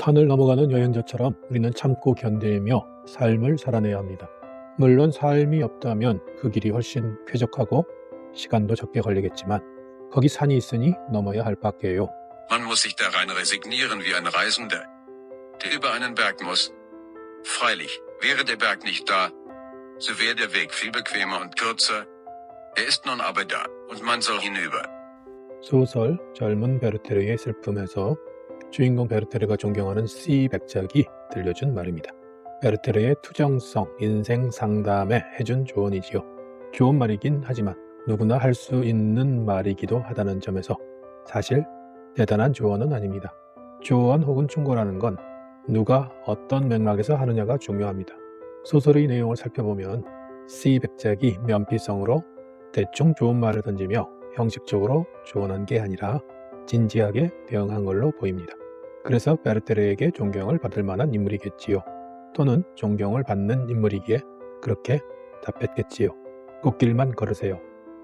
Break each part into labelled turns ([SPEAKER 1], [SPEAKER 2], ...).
[SPEAKER 1] 산을 넘어가는 여행자처럼 우리는 참고 견디며 삶을 살아내야 합니다. 물론 삶이 없다면 그 길이 훨씬 쾌적하고 시간도 적게 걸리겠지만 거기 산이 있으니 넘어야 할 밖에요.
[SPEAKER 2] Man muss sich da rein resignieren wie ein Reisender, der über einen Berg muss. Freilich, wäre der Berg nicht da, so wäre der Weg viel bequemer und kürzer. Er ist nun aber da, und man soll hinüber.
[SPEAKER 1] 소설 젊은 베르테르의 슬픔에서 주인공 베르테르가 존경하는 C 백작이 들려준 말입니다. 베르테르의 투정성 인생 상담에 해준 조언이지요. 좋은 말이긴 하지만 누구나 할 수 있는 말이기도 하다는 점에서 사실 대단한 조언은 아닙니다. 조언 혹은 충고라는 건 누가 어떤 맥락에서 하느냐가 중요합니다. 소설의 내용을 살펴보면 C 백작이 면피성으로 대충 좋은 말을 던지며 형식적으로 조언한 게 아니라 진지하게 대응한 걸로 보입니다. 그래서 베르테르에게 존경을 받을 만한 인물이겠지요. 또는 존경을 받는 인물이기에 그렇게 답했겠지요. 꽃길만 걸으세요.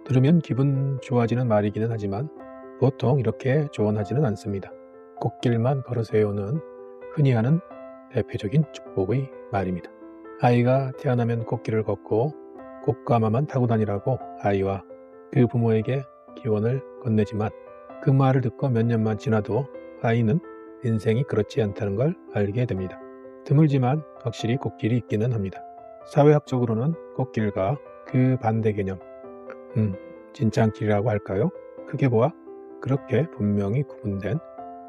[SPEAKER 1] 들으면 기분 좋아지는 말이기는 하지만 보통 이렇게 조언하지는 않습니다. 꽃길만 걸으세요는 흔히 하는 대표적인 축복의 말입니다. 아이가 태어나면 꽃길을 걷고 꽃가마만 타고 다니라고 아이와 그 부모에게 기원을 건네지만 그 말을 듣고 몇 년만 지나도 아이는 인생이 그렇지 않다는 걸 알게 됩니다. 드물지만 확실히 꽃길이 있기는 합니다. 사회학적으로는 꽃길과 그 반대 개념, 진짱길이라고 할까요? 크게 보아 그렇게 분명히 구분된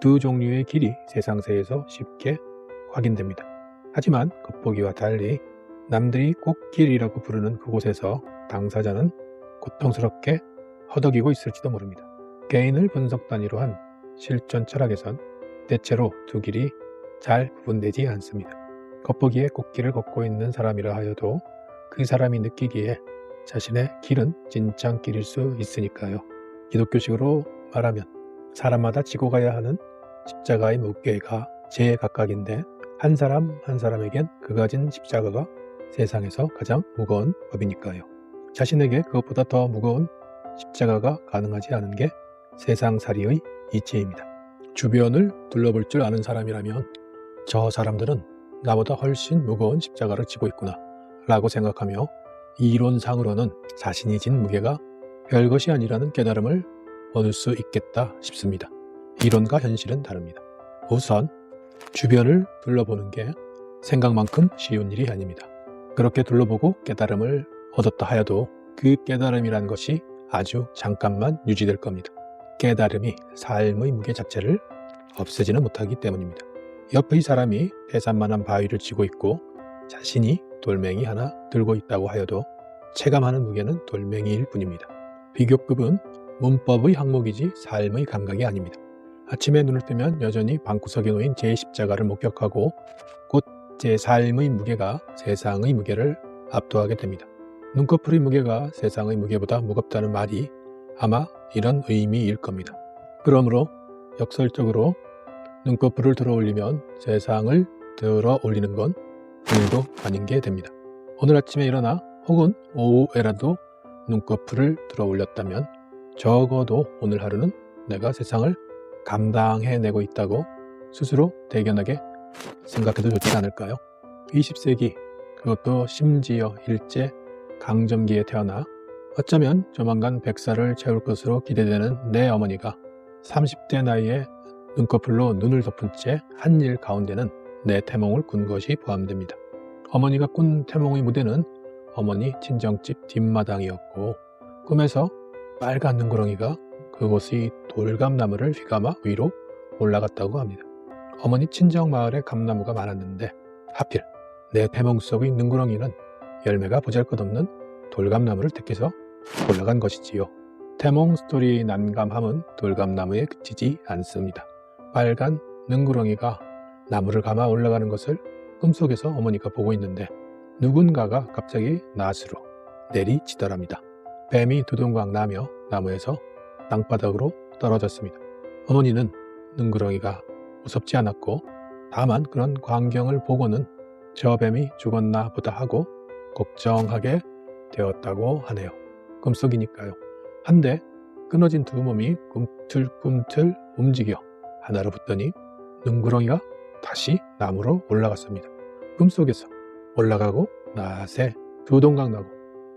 [SPEAKER 1] 두 종류의 길이 세상사에서 쉽게 확인됩니다. 하지만 겉보기와 달리 남들이 꽃길이라고 부르는 그곳에서 당사자는 고통스럽게 허덕이고 있을지도 모릅니다. 개인을 분석 단위로 한 실존 철학에선 대체로 두 길이 잘 구분되지 않습니다. 겉보기에 꽃길을 걷고 있는 사람이라 하여도 그 사람이 느끼기에 자신의 길은 진짱길일 수 있으니까요. 기독교식으로 말하면 사람마다 지고 가야 하는 십자가의 무게가 제각각인데 한 사람 한 사람에겐 그가 진 십자가가 세상에서 가장 무거운 법이니까요. 자신에게 그것보다 더 무거운 십자가가 가능하지 않은 게 세상살이의 이치입니다. 주변을 둘러볼 줄 아는 사람이라면 저 사람들은 나보다 훨씬 무거운 십자가를 지고 있구나 라고 생각하며 이론상으로는 자신이 진 무게가 별것이 아니라는 깨달음을 얻을 수 있겠다 싶습니다. 이론과 현실은 다릅니다. 우선 주변을 둘러보는 게 생각만큼 쉬운 일이 아닙니다. 그렇게 둘러보고 깨달음을 얻었다 하여도 그 깨달음이란 것이 아주 잠깐만 유지될 겁니다. 깨달음이 삶의 무게 자체를 없애지는 못하기 때문입니다. 옆의 사람이 해산만한 바위를 쥐고 있고 자신이 돌멩이 하나 들고 있다고 하여도 체감하는 무게는 돌멩이일 뿐입니다. 비교급은 문법의 항목이지 삶의 감각이 아닙니다. 아침에 눈을 뜨면 여전히 방구석에 놓인 제 십자가를 목격하고 곧 제 삶의 무게가 세상의 무게를 압도하게 됩니다. 눈꺼풀의 무게가 세상의 무게보다 무겁다는 말이 아마 이런 의미일 겁니다. 그러므로 역설적으로 눈꺼풀을 들어 올리면 세상을 들어 올리는 건 일도 아닌 게 됩니다. 오늘 아침에 일어나 혹은 오후에라도 눈꺼풀을 들어 올렸다면 적어도 오늘 하루는 내가 세상을 감당해내고 있다고 스스로 대견하게 생각해도 좋지 않을까요? 20세기, 그것도 심지어 일제 강점기에 태어나 어쩌면 조만간 100살을 채울 것으로 기대되는 내 어머니가 30대 나이에 눈꺼풀로 눈을 덮은 채 한 일 가운데는 내 태몽을 꾼 것이 포함됩니다. 어머니가 꾼 태몽의 무대는 어머니 친정집 뒷마당이었고 꿈에서 빨간 눈구렁이가 그곳의 돌감나무를 휘감아 위로 올라갔다고 합니다. 어머니 친정 마을에 감나무가 많았는데 하필 내 태몽 속의 눈구렁이는 열매가 보잘것없는 돌감나무를 택해서 올라간 것이지요. 태몽 스토리의 난감함은 돌감나무에 그치지 않습니다. 빨간 눈구렁이가 나무를 감아 올라가는 것을 꿈속에서 어머니가 보고 있는데 누군가가 갑자기 낫으로 내리치더랍니다. 뱀이 두둥강 나며 나무에서 땅바닥으로 떨어졌습니다. 어머니는 눈구렁이가 무섭지 않았고 다만 그런 광경을 보고는 저 뱀이 죽었나 보다 하고 걱정하게 되었다고 하네요. 꿈속이니까요. 한데 끊어진 두 몸이 꿈틀꿈틀 움직여 하나로 붙더니 눈구렁이가 다시 나무로 올라갔습니다. 꿈속에서 올라가고 낮에 두 동강 나고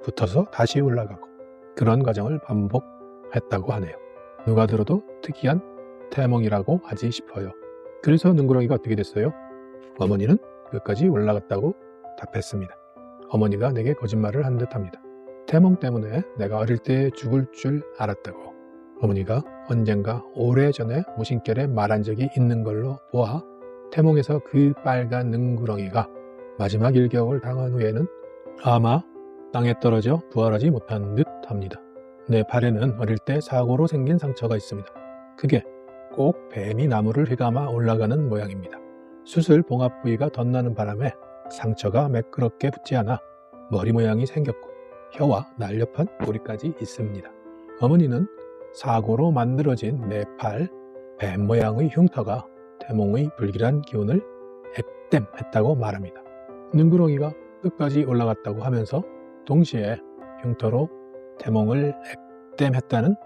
[SPEAKER 1] 붙어서 다시 올라가고 그런 과정을 반복했다고 하네요. 누가 들어도 특이한 태몽이라고 하지 싶어요. 그래서 능구렁이가 어떻게 됐어요? 어머니는 끝까지 올라갔다고 답했습니다. 어머니가 내게 거짓말을 한 듯합니다. 태몽 때문에 내가 어릴 때 죽을 줄 알았다고. 어머니가 언젠가 오래전에 무심결에 말한 적이 있는 걸로 보아 태몽에서 그 빨간 능구렁이가 마지막 일격을 당한 후에는 아마 땅에 떨어져 부활하지 못한 듯 합니다. 내 팔에는 어릴 때 사고로 생긴 상처가 있습니다. 그게 꼭 뱀이 나무를 휘감아 올라가는 모양입니다. 수술 봉합 부위가 덧나는 바람에 상처가 매끄럽게 붙지 않아 머리 모양이 생겼고 혀와 날렵한 꼬리까지 있습니다. 어머니는 사고로 만들어진 내 팔 뱀 모양의 흉터가 태몽의 불길한 기운을 액땜했다고 말합니다. 능구렁이가 끝까지 올라갔다고 하면서 동시에 흉터로 태몽을 액땜했다는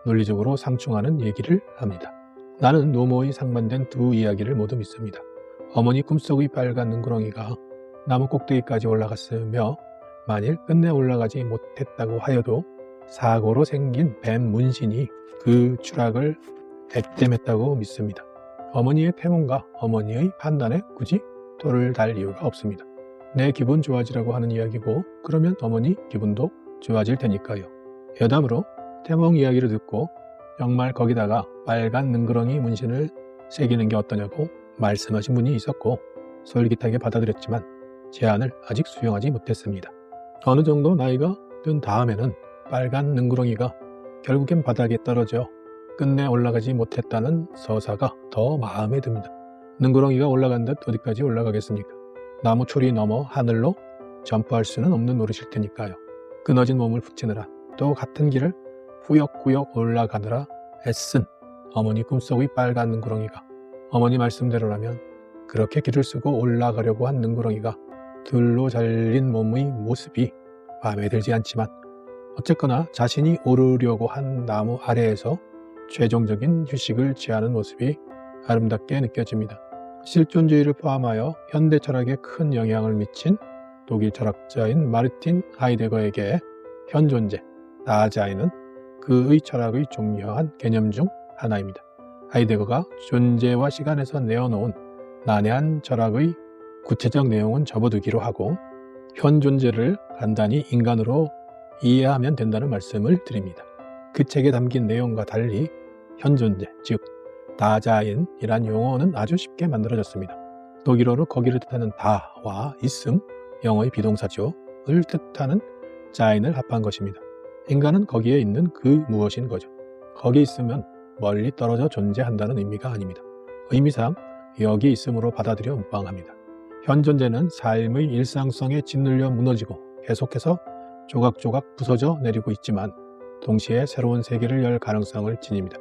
[SPEAKER 1] 논리적으로 상충하는 얘기를 합니다. 나는 노모의 상반된 두 이야기를 모두 믿습니다. 어머니 꿈속의 빨간 능구렁이가 나무 꼭대기까지 올라갔으며 만일 끝내 올라가지 못했다고 하여도 사고로 생긴 뱀 문신이 그 추락을 액땜했다고 믿습니다. 어머니의 태몽과 어머니의 판단에 굳이 토를 달 이유가 없습니다. 내 기분 좋아지라고 하는 이야기고 그러면 어머니 기분도 좋아질 테니까요. 여담으로 태몽 이야기를 듣고 정말 거기다가 빨간 능구렁이 문신을 새기는 게 어떠냐고 말씀하신 분이 있었고 솔깃하게 받아들였지만 제안을 아직 수용하지 못했습니다. 어느 정도 나이가 든 다음에는 빨간 능구렁이가 결국엔 바닥에 떨어져 끝내 올라가지 못했다는 서사가 더 마음에 듭니다. 능구렁이가 올라간 듯 어디까지 올라가겠습니까? 나무 초리 넘어 하늘로 점프할 수는 없는 노릇일 테니까요. 끊어진 몸을 붙이느라 또 같은 길을 꾸역꾸역 올라가느라 애쓴 어머니 꿈속의 빨간 능구렁이가 어머니 말씀대로라면 그렇게 길을 쓰고 올라가려고 한 능구렁이가 들로 잘린 몸의 모습이 마음에 들지 않지만 어쨌거나 자신이 오르려고 한 나무 아래에서 최종적인 휴식을 취하는 모습이 아름답게 느껴집니다. 실존주의를 포함하여 현대 철학에 큰 영향을 미친 독일 철학자인 마르틴 하이데거에게 현존재, 다자인은 그의 철학의 중요한 개념 중 하나입니다. 하이데거가 존재와 시간에서 내어놓은 난해한 철학의 구체적 내용은 접어두기로 하고 현존재를 간단히 인간으로 이해하면 된다는 말씀을 드립니다. 그 책에 담긴 내용과 달리 현존재, 즉 다자인이란 용어는 아주 쉽게 만들어졌습니다. 독일어로 거기를 뜻하는 다와 있음, 영어의 비동사죠를 뜻하는 자인을 합한 것입니다. 인간은 거기에 있는 그 무엇인 거죠. 거기 있으면 멀리 떨어져 존재한다는 의미가 아닙니다. 의미상 여기 있음으로 받아들여 무방합니다. 현존재는 삶의 일상성에 짓눌려 무너지고 계속해서 조각조각 부서져 내리고 있지만 동시에 새로운 세계를 열 가능성을 지닙니다.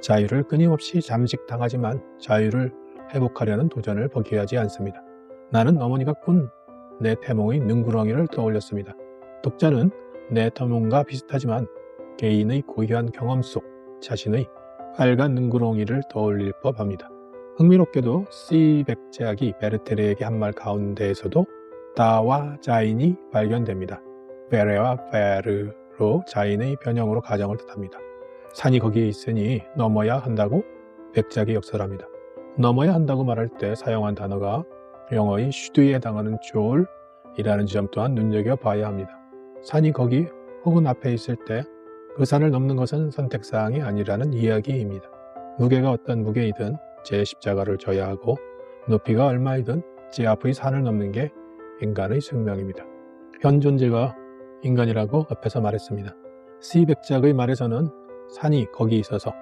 [SPEAKER 1] 자유를 끊임없이 잠식당하지만 자유를 회복하려는 도전을 포기하지 않습니다. 나는 어머니가 꾼 내 태몽의 능구렁이를 떠올렸습니다. 독자는 내 태몽과 비슷하지만 개인의 고유한 경험 속 자신의 빨간 능구렁이를 떠올릴 법합니다. 흥미롭게도 C 백제학이 베르테르에게 한 말 가운데에서도 다와 자인이 발견됩니다. 베레와 베르로 자인의 변형으로 가정을 뜻합니다. 산이 거기에 있으니 넘어야 한다고 백작이 역설합니다. 넘어야 한다고 말할 때 사용한 단어가 영어의 슈드에 해당하는 조울이라는 지점 또한 눈여겨봐야 합니다. 산이 거기 혹은 앞에 있을 때 그 산을 넘는 것은 선택사항이 아니라는 이야기입니다. 무게가 어떤 무게이든 제 십자가를 져야 하고 높이가 얼마이든 제 앞의 산을 넘는 게 인간의 숙명입니다. 현존재가 인간이라고 앞에서 말했습니다. C 백작의 말에서는 산이 거기 있어서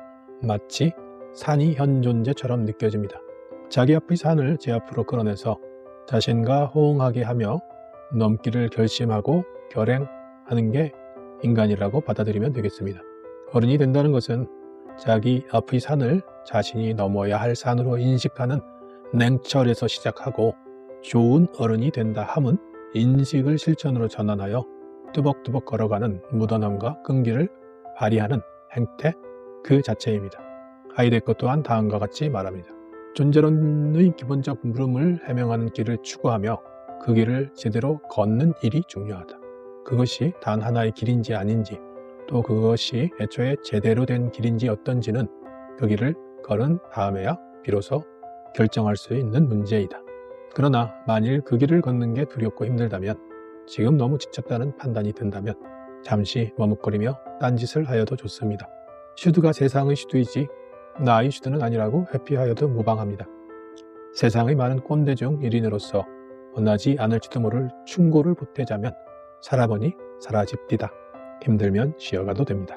[SPEAKER 1] 마치 산이 현존재처럼 느껴집니다. 자기 앞의 산을 제 앞으로 끌어내서 자신과 호응하게 하며 넘기를 결심하고 결행하는 게 인간이라고 받아들이면 되겠습니다. 어른이 된다는 것은 자기 앞의 산을 자신이 넘어야 할 산으로 인식하는 냉철에서 시작하고 좋은 어른이 된다 함은 인식을 실천으로 전환하여 뚜벅뚜벅 걸어가는 묻어남과 끈기를 발휘하는 행태 그 자체입니다. 하이데거 또한 다음과 같이 말합니다. 존재론의 기본적 물음을 해명하는 길을 추구하며 그 길을 제대로 걷는 일이 중요하다. 그것이 단 하나의 길인지 아닌지, 또 그것이 애초에 제대로 된 길인지 어떤지는 그 길을 걸은 다음에야 비로소 결정할 수 있는 문제이다. 그러나 만일 그 길을 걷는 게 두렵고 힘들다면, 지금 너무 지쳤다는 판단이 든다면 잠시 머뭇거리며 딴짓을 하여도 좋습니다. 슈드가 세상의 슈드이지 나의 슈드는 아니라고 회피하여도 무방합니다. 세상의 많은 꼰대 중 1인으로서 원하지 않을지도 모를 충고를 보태자면 살아보니 사라집디다. 힘들면 쉬어가도 됩니다.